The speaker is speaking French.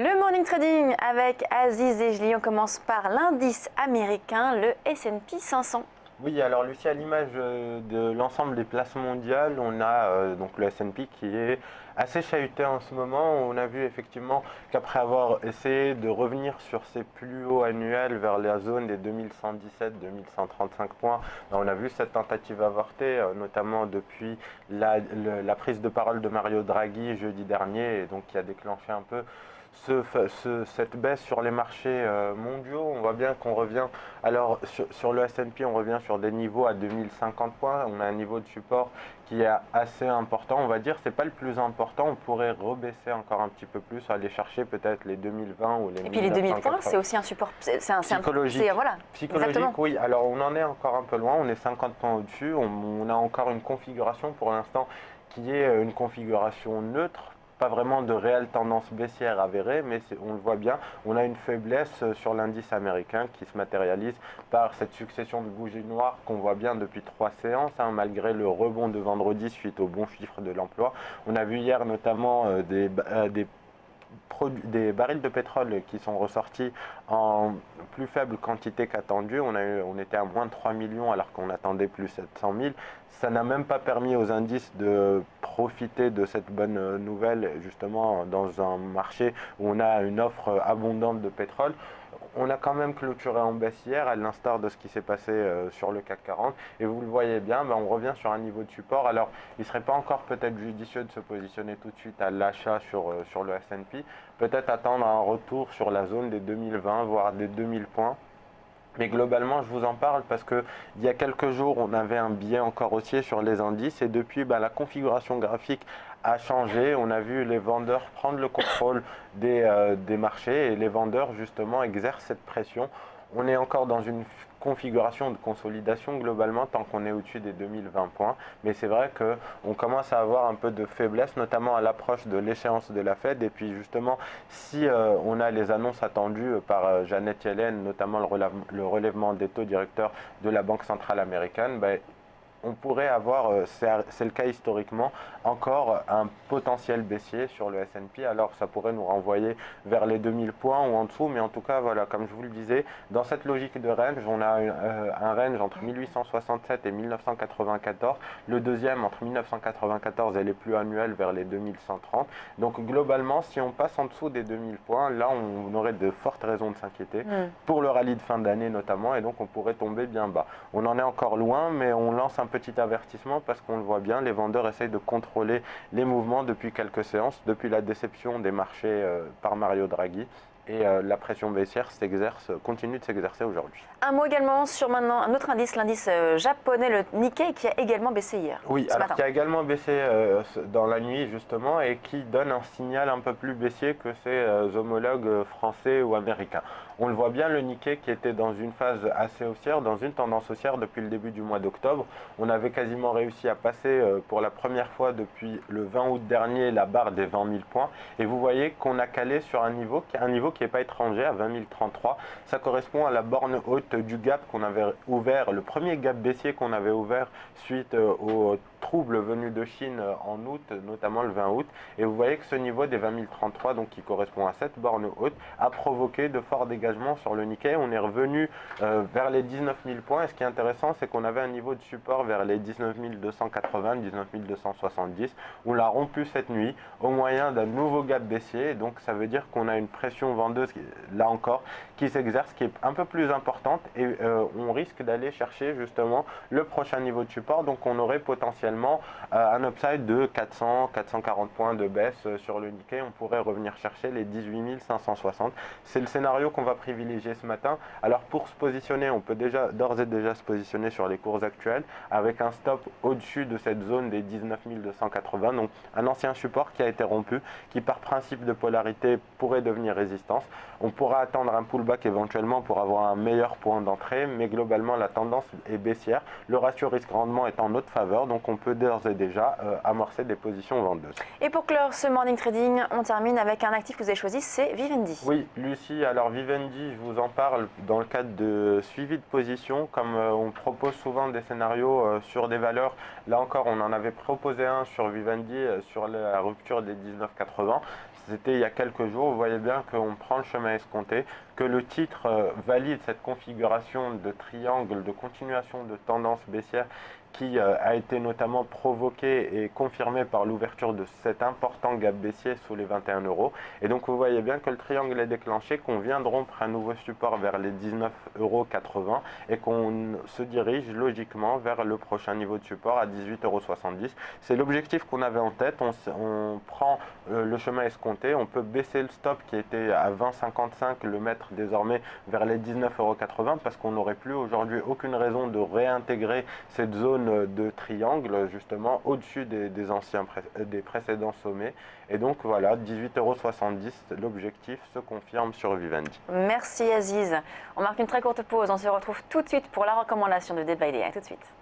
Le morning trading avec Aziz et Julie. On commence par l'indice américain, le S&P 500. Oui, alors Lucie, à l'image de l'ensemble des places mondiales, on a donc le S&P qui est assez chahuté en ce moment. On a vu effectivement qu'après avoir essayé de revenir sur ses plus hauts annuels vers la zone des 2117-2135 points, on a vu cette tentative avorter, notamment depuis la prise de parole de Mario Draghi jeudi dernier, et donc qui a déclenché un peu cette baisse sur les marchés mondiaux. On voit bien qu'on revient, alors sur le S&P, on revient sur des niveaux à 2050 points. On a un niveau de support qui est assez important, on va dire. C'est pas le plus important, on pourrait rebaisser encore un petit peu plus, aller chercher peut-être les 2020 ou les 1980. Et puis les 2000 points, c'est aussi un support psychologique. Voilà, Psychologique, exactement. oui. Alors on en est encore un peu loin, on est 50 points au-dessus. On a encore une configuration pour l'instant qui est une configuration neutre. Pas vraiment de réelle tendance baissière avérée, mais on le voit bien, on a une faiblesse sur l'indice américain qui se matérialise par cette succession de bougies noires qu'on voit bien depuis 3 séances, malgré le rebond de vendredi suite au bon chiffre de l'emploi. On a vu hier notamment des barils de pétrole qui sont ressortis en plus faible quantité qu'attendu. On était à moins de 3 millions alors qu'on attendait plus 700 000. Ça n'a même pas permis aux indices de profiter de cette bonne nouvelle, justement dans un marché où on a une offre abondante de pétrole. On a quand même clôturé en baisse hier, à l'instar de ce qui s'est passé sur le CAC 40. Et vous le voyez bien, on revient sur un niveau de support. Alors, il ne serait pas encore peut-être judicieux de se positionner tout de suite à l'achat sur le S&P. Peut-être attendre un retour sur la zone des 2020, voire des 2000 points. Mais globalement, je vous en parle parce qu'il y a quelques jours, on avait un biais encore haussier sur les indices et depuis, la configuration graphique a changé. On a vu les vendeurs prendre le contrôle des marchés et les vendeurs, justement, exercent cette pression. On est encore dans une configuration de consolidation globalement tant qu'on est au-dessus des 2020 points. Mais c'est vrai qu'on commence à avoir un peu de faiblesse, notamment à l'approche de l'échéance de la Fed. Et puis justement, si on a les annonces attendues par Janet Yellen, notamment le relèvement des taux directeurs de la Banque centrale américaine, on pourrait avoir, c'est le cas historiquement, encore un potentiel baissier sur le S&P. Alors ça pourrait nous renvoyer vers les 2000 points ou en dessous, mais en tout cas, voilà, comme je vous le disais, dans cette logique de range, on a un range entre 1867 et 1994, le deuxième entre 1994 et les plus annuels vers les 2130. Donc globalement, si on passe en dessous des 2000 points, là on aurait de fortes raisons de s'inquiéter, pour le rallye de fin d'année notamment, et donc on pourrait tomber bien bas. On en est encore loin, mais on lance un petit avertissement parce qu'on le voit bien, les vendeurs essayent de contrôler les mouvements depuis quelques séances, depuis la déception des marchés par Mario Draghi. Et la pression baissière continue de s'exercer aujourd'hui. Un mot également sur maintenant un autre indice, l'indice japonais, le Nikkei, qui a également baissé hier. Oui, alors qui a également baissé dans la nuit justement et qui donne un signal un peu plus baissier que ses homologues français ou américains. On le voit bien, le Nikkei qui était dans une phase assez haussière, dans une tendance haussière depuis le début du mois d'octobre. On avait quasiment réussi à passer pour la première fois depuis le 20 août dernier la barre des 20 000 points. Et vous voyez qu'on a calé sur un niveau qui n'est pas étranger, à 20 033. Ça correspond à la borne haute du gap qu'on avait ouvert, le premier gap baissier qu'on avait ouvert suite aux troubles venus de Chine en août, notamment le 20 août. Et vous voyez que ce niveau des 20 033, donc qui correspond à cette borne haute, a provoqué de forts dégagements sur le Nikkei. On est revenu vers les 19 000 points. Et ce qui est intéressant, c'est qu'on avait un niveau de support vers les 19 280, 19 270. On l'a rompu cette nuit au moyen d'un nouveau gap baissier. Donc ça veut dire qu'on a une pression vendeuse, là encore, qui s'exerce, qui est un peu plus importante. Et on risque d'aller chercher justement le prochain niveau de support. Donc on aurait potentiellement un upside de 400-440 points de baisse sur le Nikkei. On pourrait revenir chercher les 18 560. C'est le scénario qu'on va privilégier ce matin. Alors pour se positionner, on peut d'ores et déjà se positionner sur les cours actuels avec un stop au-dessus de cette zone des 19 280. Donc un ancien support qui a été rompu, qui par principe de polarité pourrait devenir résistance. On pourra attendre un pullback éventuellement pour avoir un meilleur point d'entrée, mais globalement la tendance est baissière. Le ratio risque-rendement est en notre faveur, donc on peut d'ores et déjà amorcer des positions vendeuses. Et pour clore ce morning trading, on termine avec un actif que vous avez choisi, c'est Vivendi. Oui, Lucie, alors Vivendi, je vous en parle dans le cadre de suivi de position, comme on propose souvent des scénarios sur des valeurs. Là encore, on en avait proposé un sur Vivendi, sur la rupture des 19,80. C'était il y a quelques jours. Vous voyez bien qu'on prend le chemin escompté, que le titre valide cette configuration de triangle, de continuation de tendance baissière qui a été notamment provoquée et confirmée par l'ouverture de cet important gap baissier sous les 21 euros. Et donc vous voyez bien que le triangle est déclenché, qu'on vient de rompre un nouveau support vers les 19,80 euros et qu'on se dirige logiquement vers le prochain niveau de support à 18,70 euros. C'est l'objectif qu'on avait en tête. On prend le chemin escompté, on peut baisser le stop qui était à 20,55, le mettre désormais vers les 19,80 euros parce qu'on n'aurait plus aujourd'hui aucune raison de réintégrer cette zone de triangle justement au-dessus des précédents sommets. Et donc voilà, 18,70 euros, l'objectif se confirme sur Vivendi. Merci Aziz. On marque une très courte pause, on se retrouve tout de suite pour la recommandation de Day by Day. À tout de suite.